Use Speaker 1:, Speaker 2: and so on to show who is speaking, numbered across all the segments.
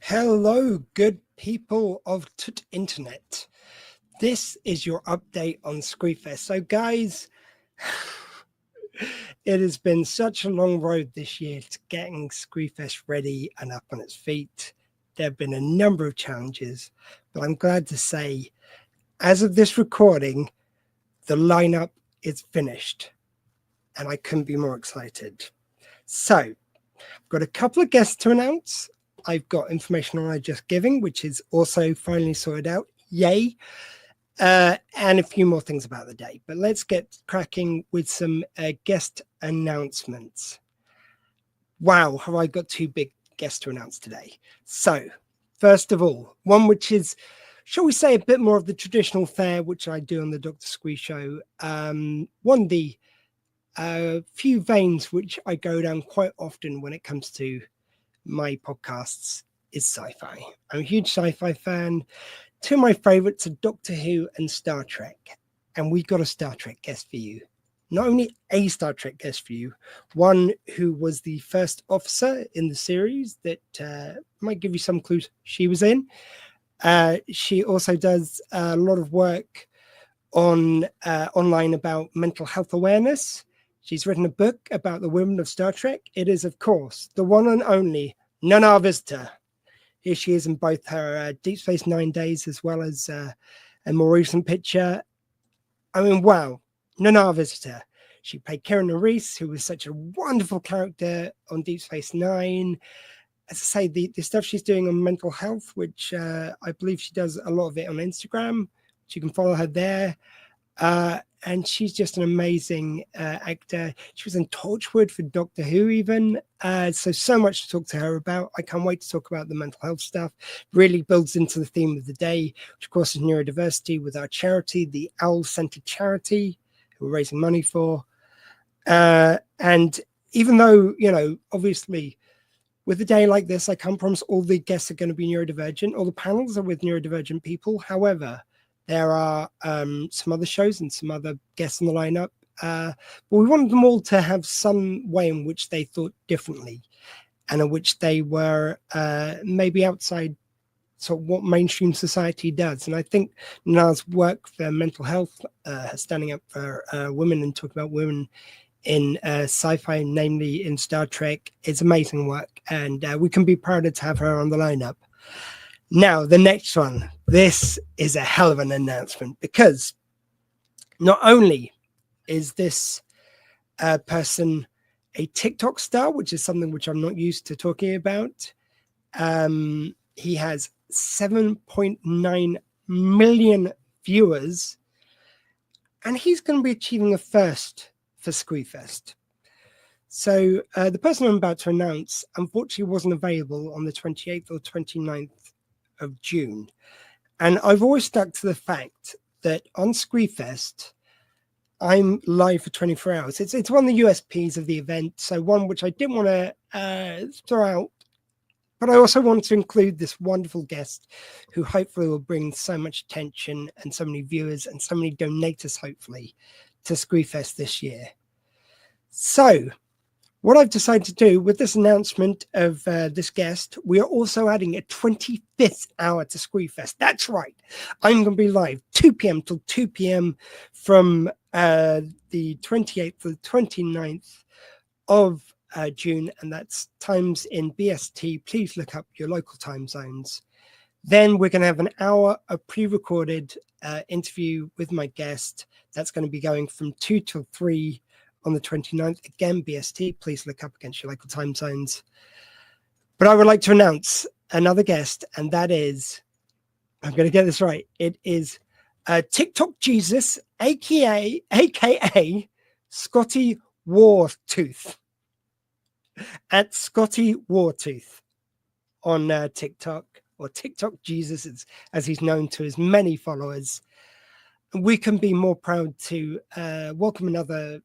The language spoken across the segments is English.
Speaker 1: Hello, good people of internet. This is your update on Squeefest. So, guys, it has been such a long road this year to getting Squeefest ready and up on its feet. There have been a number of challenges, but I'm glad to say, as of this recording, the lineup is finished, and I couldn't be more excited. So, I've got a couple of guests to announce. I've got information on our Just Giving, which is also finally sorted out. Yay. And a few more things about the day. But let's get cracking with some guest announcements. Wow, have I got two big guests to announce today? So, first of all, one which is, shall we say, a bit more of the traditional fare, which I do on the Dr. Squee show. One of the few veins which I go down quite often when it comes to my podcasts is sci-fi. I'm a huge sci-fi fan. Two of my favorites are Doctor Who and Star Trek. And we've got a Star Trek guest for you. Not only a Star Trek guest for you, one who was the first officer in the series that might give you some clues she was in. She also does a lot of work on online about mental health awareness. She's written a book about the women of Star Trek. It is, of course, the one and only Nana Visitor. Here she is in both her Deep Space 9 days as well as a more recent picture. I mean, wow, Nana Visitor. She played Karen Reese, who was such a wonderful character on Deep Space Nine. As I say, the stuff she's doing on mental health, which I believe she does a lot of it on Instagram. So you can follow her there. And she's just an amazing actor. She was in Torchwood for Doctor Who even. So much to talk to her about. I can't wait to talk about the mental health stuff. Really builds into the theme of the day, which of course is neurodiversity with our charity, the Owl Centre Charity, who we're raising money for. And even though, obviously with a day like this, I can't promise all the guests are going to be neurodivergent. All the panels are with neurodivergent people. However, there are some other shows and some other guests in the lineup. But we wanted them all to have some way in which they thought differently and in which they were maybe outside sort of what mainstream society does. And I think Nana's work for mental health, standing up for women and talking about women in sci-fi, namely in Star Trek, is amazing work. And we can be prouder to have her on the lineup. Now, the next one. This is a hell of an announcement because not only is this person a TikTok star, which is something which I'm not used to talking about. He has 7.9 million viewers, and he's going to be achieving a first for Squeefest. So the person I'm about to announce, unfortunately, wasn't available on the 28th or 29th of June. And I've always stuck to the fact that on Squeefest, I'm live for 24 hours. It's one of the USPs of the event. So one which I didn't want to throw out, but I also want to include this wonderful guest who hopefully will bring so much attention and so many viewers and so many donators, hopefully, to Squeefest this year. So what I've decided to do with this announcement of this guest, we are also adding a 25th hour to Squeefest. That's right. I'm going to be live 2 p.m. till 2 p.m. from the 28th to the 29th of June, and that's times in BST. Please look up your local time zones. Then we're going to have an hour of pre-recorded interview with my guest. That's going to be going from 2 till 3 on the 29th, again, BST. Please look up against your local time zones. But I would like to announce another guest, and that is, I'm going to get this right, it is TikTok Jesus, aka Scotty Wartooth, at Scotty Wartooth on TikTok, or TikTok Jesus, as he's known to his many followers. We can be more proud to welcome another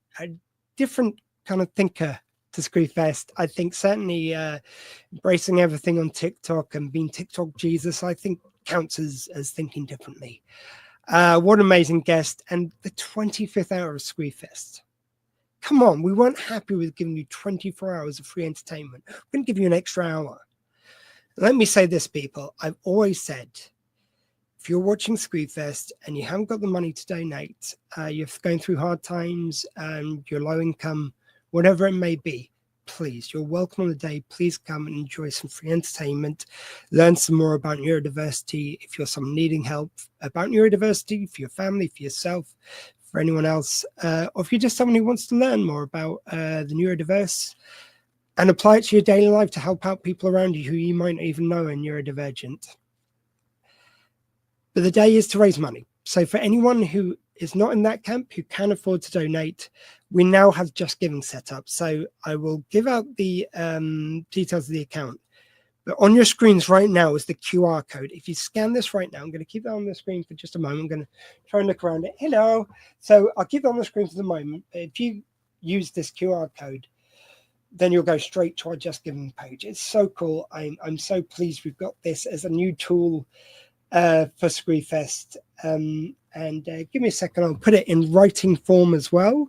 Speaker 1: different kind of thinker to Squeefest. I think certainly embracing everything on TikTok and being TikTok Jesus, I think counts as thinking differently. What an amazing guest. And the 25th hour of Squeefest. Come on, we weren't happy with giving you 24 hours of free entertainment. We're going to give you an extra hour. Let me say this, people. I've always said, if you're watching Squeefest and you haven't got the money to donate, you're going through hard times, you're low income, whatever it may be, please, you're welcome on the day. Please come and enjoy some free entertainment, learn some more about neurodiversity. If you're someone needing help about neurodiversity, for your family, for yourself, for anyone else, or if you're just someone who wants to learn more about the neurodiverse and apply it to your daily life to help out people around you who you might not even know are neurodivergent. But the day is to raise money. So for anyone who is not in that camp, who can afford to donate, we now have Just Giving set up. So I will give out the details of the account. But on your screens right now is the QR code. If you scan this right now, I'm going to keep that on the screen for just a moment. I'm going to try and look around it. Hello. So I'll keep it on the screen for the moment. If you use this QR code, then you'll go straight to our Just Giving page. It's so cool. I'm so pleased we've got this as a new tool for Squeefest. Give me a second, I'll put it in writing form as well.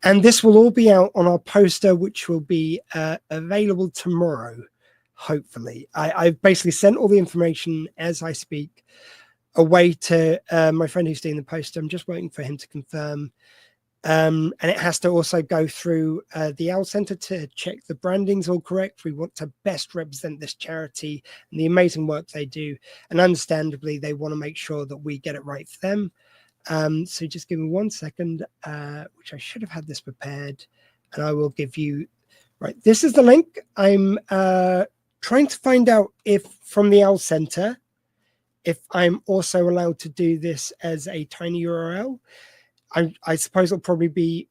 Speaker 1: And this will all be out on our poster, which will be available tomorrow, hopefully. I've basically sent all the information as I speak away to my friend who's doing the poster. I'm just waiting for him to confirm. And it has to also go through the Owl Centre to check the branding's all correct. We want to best represent this charity and the amazing work they do. And understandably, they want to make sure that we get it right for them. So just give me 1 second, which I should have had this prepared. And I will give you, right, this is the link. I'm trying to find out if from the Owl Centre, if I'm also allowed to do this as a tiny URL. I suppose it'll probably be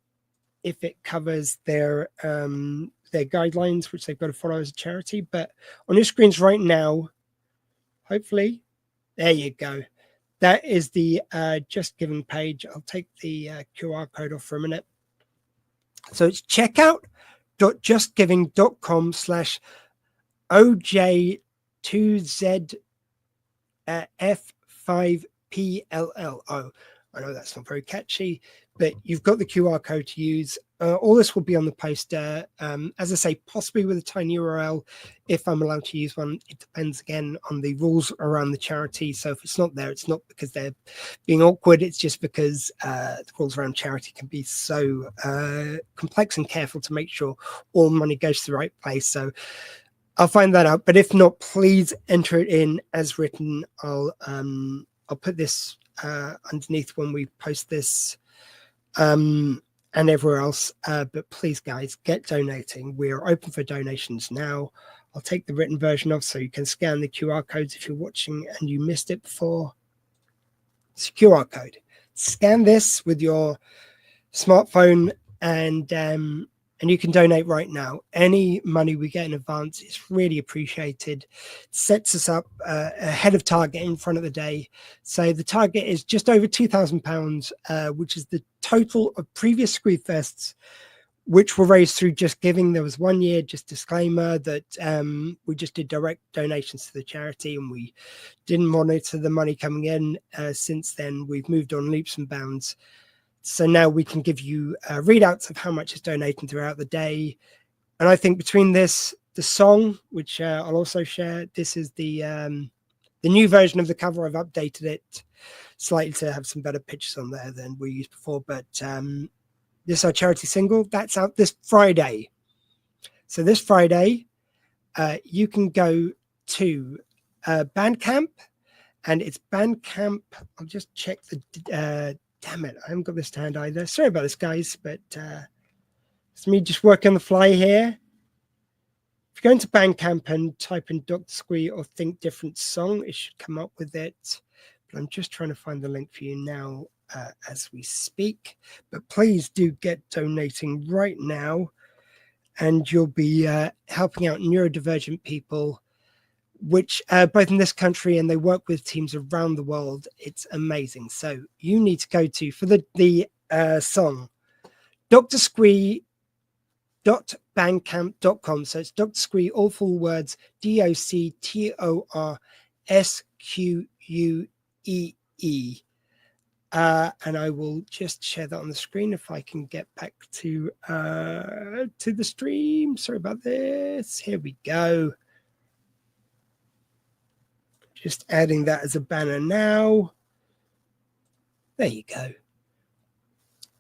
Speaker 1: if it covers their guidelines, which they've got to follow as a charity. But on your screens right now, hopefully, there you go. That is the Just Giving page. I'll take the QR code off for a minute. So it's checkout.justgiving.com/OJ2ZF5PLLO. I know that's not very catchy, but you've got the QR code to use. All this will be on the poster. As I say, possibly with a tiny URL, if I'm allowed to use one. It depends again on the rules around the charity. So if it's not there, it's not because they're being awkward. It's just because the rules around charity can be so complex and careful to make sure all money goes to the right place. So I'll find that out. But if not, please enter it in as written. I'll put this underneath when we post this and everywhere else. But please, guys, get donating. We are open for donations now. I'll take the written version off so you can scan the QR codes if you're watching and you missed it before. It's a QR code. Scan this with your smartphone and you can donate right now. Any money we get in advance is really appreciated. It sets us up ahead of target in front of the day. So the target is just over £2,000, which is the total of previous Squeefests, which were raised through Just Giving. There was 1 year, just disclaimer, that we just did direct donations to the charity and we didn't monitor the money coming in. Since then, we've moved on leaps and bounds. So now we can give you readouts of how much is donating throughout the day. And I think between this, the song, which I'll also share, this is the new version of the cover. I've updated it slightly to have some better pictures on there than we used before. But this is our charity single. That's out this Friday. So this Friday, you can go to Bandcamp, and it's Bandcamp. I'll just check the... damn it, I haven't got this to hand either. Sorry about this, guys, but it's me just working on the fly here. If you go into Bandcamp and type in Dr. Squee or Think Different Song, it should come up with it. But I'm just trying to find the link for you now as we speak. But please do get donating right now, and you'll be helping out neurodivergent people, which both in this country and they work with teams around the world. It's amazing. So you need to go to, for the song, drsquee.bandcamp.com. So it's Dr. Squee, all full words, DOCTORSQUEE. And I will just share that on the screen if I can get back to the stream. Sorry about this. Here we go. Just adding that as a banner now. There you go.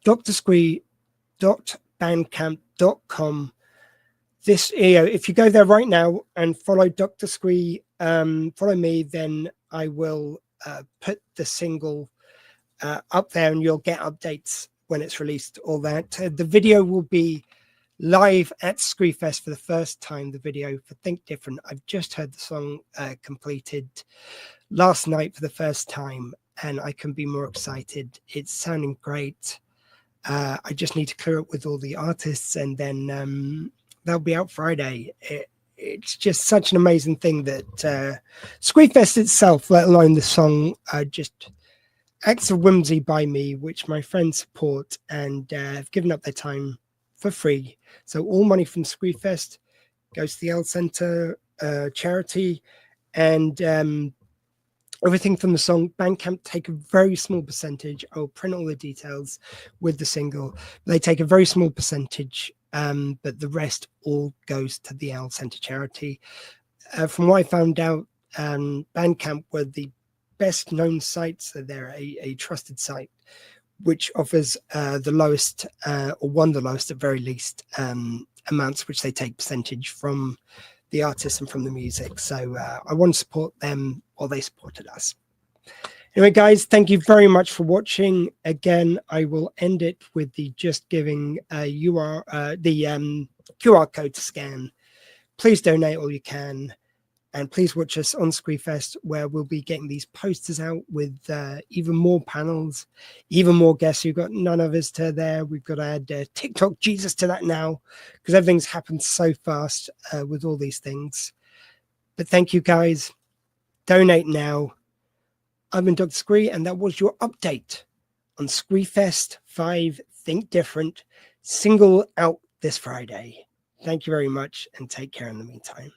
Speaker 1: drsquee.bandcamp.com. This, if you go there right now and follow Dr. Squee, follow me, then I will put the single up there and you'll get updates when it's released, all that. The video will be live at Squeefest for the first time, the video for Think Different. I've just heard the song completed last night for the first time, and I can be more excited. It's sounding great. I just need to clear up with all the artists, and then that'll be out Friday. It's just such an amazing thing that Squeefest itself, let alone the song, just acts of whimsy by me, which my friends support and have given up their time for free. So all money from Squeefest goes to the L Center charity, and everything from the song. Bandcamp take a very small percentage. I'll print all the details with the single. They take a very small percentage, but the rest all goes to the L Center charity. From what I found out, Bandcamp were the best known sites. So they're a trusted site which offers the lowest or one of the lowest at very least amounts which they take percentage from the artists and from the music. So I want to support them while they supported us. Anyway, guys, thank you very much for watching. Again, I will end it with the just giving the QR code to scan. Please donate all you can. And please watch us on Squeefest, where we'll be getting these posters out with even more panels, even more guests. You've got none of us to there. We've got to add TikTok Jesus to that now, because everything's happened so fast with all these things. But thank you, guys. Donate now. I've been Dr. Squee, and that was your update on Squeefest 5 Think Different, single out this Friday. Thank you very much, and take care in the meantime.